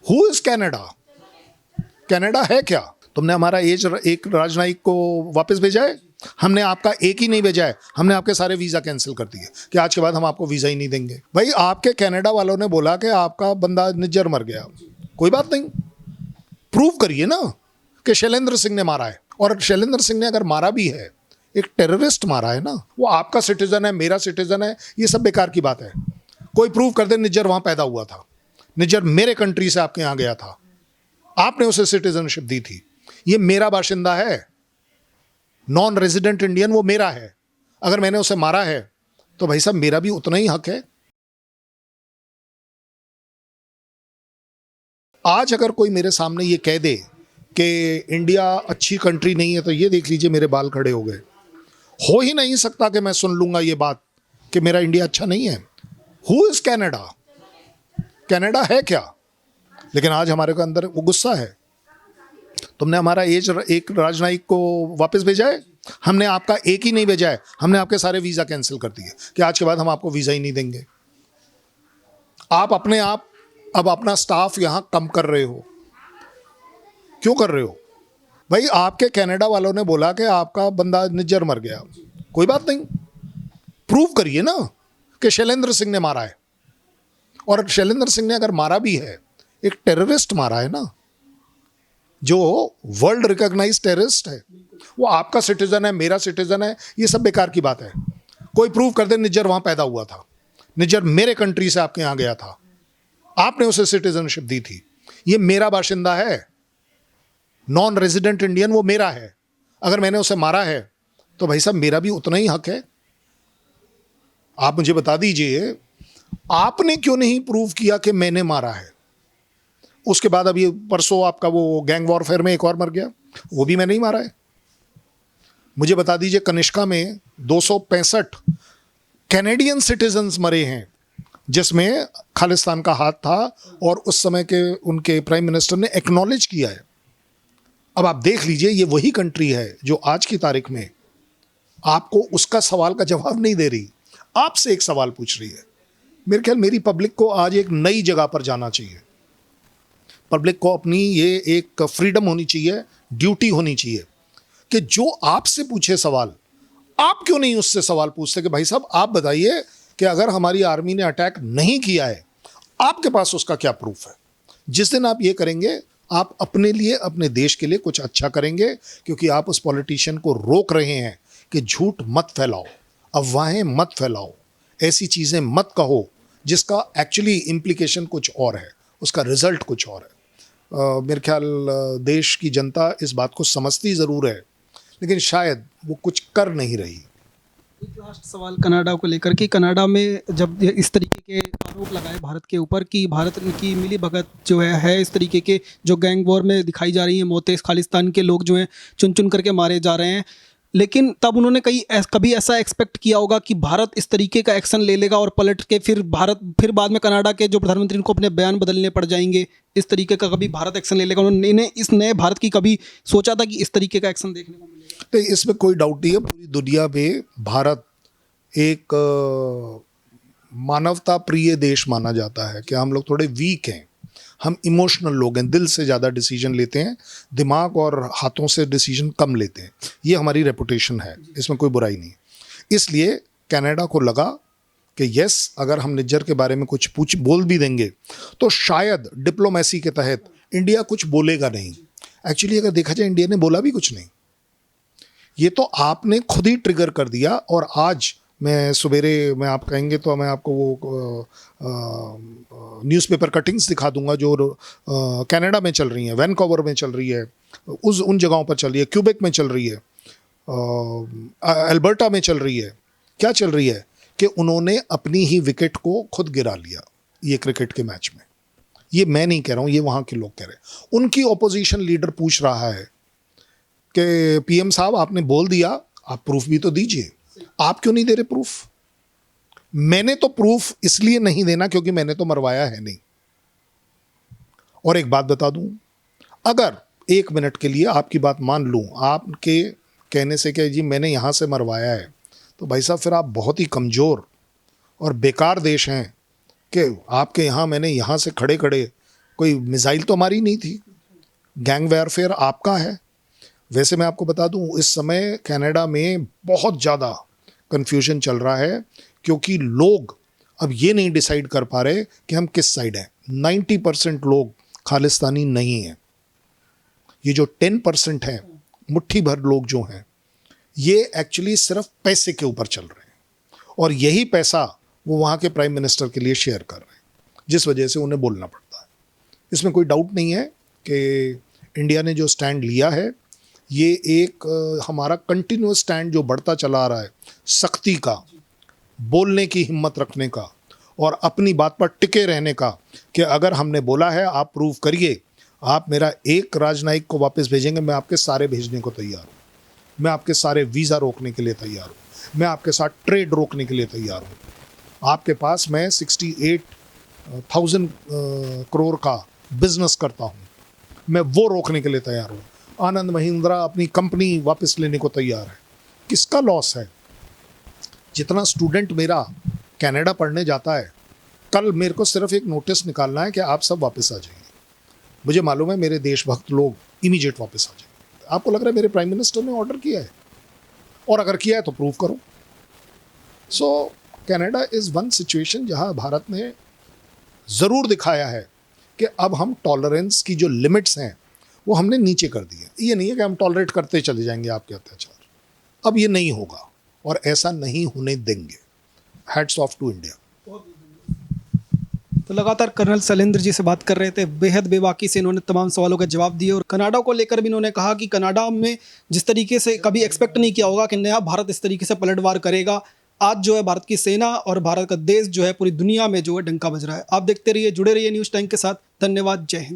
Who is Canada? Canada है क्या? तुमने हमारा एक राजनयिक को वापस भेजा है? हमने आपका एक ही नहीं भेजा है, हमने आपके सारे वीजा कैंसिल कर दिए कि आज के बाद हम आपको वीजा ही नहीं देंगे। भाई आपके कनाडा वालों ने बोला कि आपका बंदा निज्जर मर गया, कोई बात नहीं, प्रूव करिए ना कि शैलेंद्र सिंह ने मारा है। और शैलेंद्र सिंह ने अगर मारा भी है, एक टेररिस्ट मारा है ना, वो आपका सिटीजन है, मेरा सिटीजन है, ये सब बेकार की बात है। कोई प्रूव कर दे निज्जर वहां पैदा हुआ था, निज्जर मेरे कंट्री से आपके यहां गया था, आपने उसे सिटीजनशिप दी थी, ये मेरा बाशिंदा है, नॉन रेजिडेंट इंडियन वो मेरा है। अगर मैंने उसे मारा है तो भाई साहब मेरा भी उतना ही हक है। आज अगर कोई मेरे सामने ये कह दे कि इंडिया अच्छी कंट्री नहीं है, तो ये देख लीजिए मेरे बाल खड़े हो गए। हो ही नहीं सकता कि मैं सुन लूंगा ये बात कि मेरा इंडिया अच्छा नहीं है। Who is Canada? कनाडा है क्या? लेकिन आज हमारे को अंदर वो गुस्सा है। तुमने हमारा एक राजनयिक को वापस भेजा है? हमने आपका एक ही नहीं भेजा है, हमने आपके सारे वीजा कैंसिल कर दिए कि आज के बाद हम आपको वीजा ही नहीं देंगे। आप अपने आप अब अपना स्टाफ यहां कम कर रहे हो, क्यों कर रहे हो? भाई आपके कनाडा वालों ने बोला कि आपका बंदा निज्जर मर गया, कोई बात नहीं, प्रूव करिए ना कि शैलेंद्र सिंह ने मारा है। और शैलेंद्र सिंह ने अगर मारा भी है, एक टेररिस्ट मारा है ना, जो वर्ल्ड रिकॉग्नाइज्ड टेररिस्ट है, वो आपका सिटीजन है, मेरा सिटीजन है, ये सब बेकार की बात है। कोई प्रूव कर दे निज्जर वहां पैदा हुआ था, निज्जर मेरे कंट्री से आपके यहां गया था, आपने उसे सिटीजनशिप दी थी, ये मेरा बाशिंदा है, नॉन रेजिडेंट इंडियन वो मेरा है। अगर मैंने उसे मारा है तो भाई साहब मेरा भी उतना ही हक है। आप मुझे बता दीजिए, आपने क्यों नहीं प्रूव किया कि मैंने मारा है? उसके बाद अभी परसों आपका वो गैंग वॉरफेयर में एक और मर गया, वो भी मैंने ही मारा है। मुझे बता दीजिए, कनिष्का में 265 कैनेडियन सिटीजन्स मरे हैं, जिसमें खालिस्तान का हाथ था, और उस समय के उनके प्राइम मिनिस्टर ने एक्नॉलेज किया है। अब आप देख लीजिए, ये वही कंट्री है जो आज की तारीख में आपको उसका सवाल का जवाब नहीं दे रही, आपसे एक सवाल पूछ रही है। मेरे ख्याल मेरी पब्लिक को आज एक नई जगह पर जाना चाहिए। पब्लिक को अपनी ये एक फ्रीडम होनी चाहिए, ड्यूटी होनी चाहिए कि जो आपसे पूछे सवाल, आप क्यों नहीं उससे सवाल पूछते कि भाई साहब आप बताइए कि अगर हमारी आर्मी ने अटैक नहीं किया है, आपके पास उसका क्या प्रूफ है? जिस दिन आप ये करेंगे, आप अपने लिए, अपने देश के लिए कुछ अच्छा करेंगे, क्योंकि आप उस पॉलिटिशियन को रोक रहे हैं कि झूठ मत फैलाओ, अफवाहें मत फैलाओ, ऐसी चीज़ें मत कहो जिसका एक्चुअली इम्प्लीकेशन कुछ और है, उसका रिजल्ट कुछ और है। मेरे ख्याल देश की जनता इस बात को समझती ज़रूर है, लेकिन शायद वो कुछ कर नहीं रही। एक लास्ट सवाल कनाडा को लेकर कि कनाडा में जब इस तरीके के आरोप लगाए भारत के ऊपर कि भारत की मिली भगत जो है इस तरीके के जो गैंग वॉर में दिखाई जा रही है, मौतें, खालिस्तान के लोग जो हैं चुन चुन करके मारे जा रहे हैं, लेकिन तब उन्होंने कभी ऐसा एक्सपेक्ट किया होगा कि भारत इस तरीके का एक्शन ले लेगा और पलट के फिर बाद में कनाडा के जो प्रधानमंत्री को अपने बयान बदलने पड़ जाएंगे, इस तरीके का कभी भारत एक्शन ले लेगा? उन्होंने इस नए भारत की कभी सोचा था कि इस तरीके का एक्शन देखने को मिलेगा? तो इसमें कोई डाउट नहीं है, पूरी दुनिया में भारत एक मानवता प्रिय देश माना जाता है कि हम लोग थोड़े वीक हैं, हम इमोशनल लोग हैं, दिल से ज़्यादा डिसीजन लेते हैं, दिमाग और हाथों से डिसीजन कम लेते हैं। ये हमारी रेपुटेशन है, इसमें कोई बुराई नहीं। इसलिए कनाडा को लगा कि यस, अगर हम निज्जर के बारे में कुछ बोल भी देंगे तो शायद डिप्लोमेसी के तहत इंडिया कुछ बोलेगा नहीं। एक्चुअली अगर देखा जाए, इंडिया ने बोला भी कुछ नहीं, ये तो आपने खुद ही ट्रिगर कर दिया। और आज मैं सवेरे में आप कहेंगे तो मैं आपको वो न्यूज़पेपर कटिंग्स दिखा दूंगा जो कनाडा में चल रही हैं, वैनकूवर में चल रही है, उन जगहों पर चल रही है, क्यूबेक में चल रही है, अल्बर्टा में चल रही है। क्या चल रही है कि उन्होंने अपनी ही विकेट को खुद गिरा लिया ये क्रिकेट के मैच में। ये मैं नहीं कह रहा हूँ, ये वहाँ के लोग कह रहे हैं। उनकी ऑपोजिशन लीडर पूछ रहा है कि पीएम साहब आपने बोल दिया, आप प्रूफ भी तो दीजिए, आप क्यों नहीं दे रहे प्रूफ? मैंने तो प्रूफ इसलिए नहीं देना क्योंकि मैंने तो मरवाया है नहीं। और एक बात बता दूं, अगर एक मिनट के लिए आपकी बात मान लूं, आपके कहने से कि जी मैंने यहां से मरवाया है, तो भाई साहब फिर आप बहुत ही कमज़ोर और बेकार देश हैं कि आपके यहाँ मैंने यहाँ से खड़े खड़े कोई मिसाइल तो हमारी नहीं थी। गैंग वारफेयर आपका है। वैसे मैं आपको बता दूं, इस समय कनाडा में बहुत ज़्यादा कन्फ्यूजन चल रहा है, क्योंकि लोग अब ये नहीं डिसाइड कर पा रहे कि हम किस साइड हैं। 90% लोग खालिस्तानी नहीं हैं। ये जो 10% है, मुट्ठी भर लोग जो हैं, ये एक्चुअली सिर्फ पैसे के ऊपर चल रहे हैं, और यही पैसा वो वहाँ के प्राइम मिनिस्टर के लिए शेयर कर रहे हैं, जिस वजह से उन्हें बोलना पड़ता है। इसमें कोई डाउट नहीं है कि इंडिया ने जो स्टैंड लिया है, ये एक हमारा कंटिन्यूस स्टैंड जो बढ़ता चला आ रहा है, सख्ती का, बोलने की हिम्मत रखने का, और अपनी बात पर टिके रहने का, कि अगर हमने बोला है आप प्रूव करिए। आप मेरा एक राजनयिक को वापस भेजेंगे, मैं आपके सारे भेजने को तैयार हूँ। मैं आपके सारे वीज़ा रोकने के लिए तैयार हूँ। मैं आपके साथ ट्रेड रोकने के लिए तैयार हूँ। आपके पास मैं 68,000 करोड़ का बिजनेस करता हूँ, मैं वो रोकने के लिए तैयार हूँ। आनंद महिंद्रा अपनी कंपनी वापस लेने को तैयार है। किसका लॉस है? जितना स्टूडेंट मेरा कनाडा पढ़ने जाता है, कल मेरे को सिर्फ एक नोटिस निकालना है कि आप सब वापस आ जाइए। मुझे मालूम है मेरे देशभक्त लोग इमीडिएट वापस आ जाएंगे। आपको लग रहा है मेरे प्राइम मिनिस्टर ने ऑर्डर किया है? और अगर किया है तो प्रूव करो। सो कनाडा इज़ वन सिचुएशन जहां भारत ने ज़रूर दिखाया है कि अब हम टॉलरेंस की जो लिमिट्स हैं वो हमने नीचे कर दी है। ये नहीं है कि हम टॉलरेट करते चले जाएंगे आपके अत्याचार। अब ये नहीं होगा, और ऐसा नहीं होने देंगे। Hats off to India. तो लगातार कर्नल शैलेंद्र जी से बात कर रहे थे, बेहद बेबाकी से इन्होंने तमाम सवालों के जवाब दिए। और कनाडा को लेकर भी इन्होंने कहा कि कनाडा में जिस तरीके से कभी एक्सपेक्ट नहीं किया होगा कि नया भारत इस तरीके से पलटवार करेगा। आज जो है भारत की सेना और भारत का देश जो है पूरी दुनिया में जो है डंका बज रहा है। आप देखते रहिए, जुड़े रहिए न्यूज़ टाइम के साथ। धन्यवाद। जय हिंद।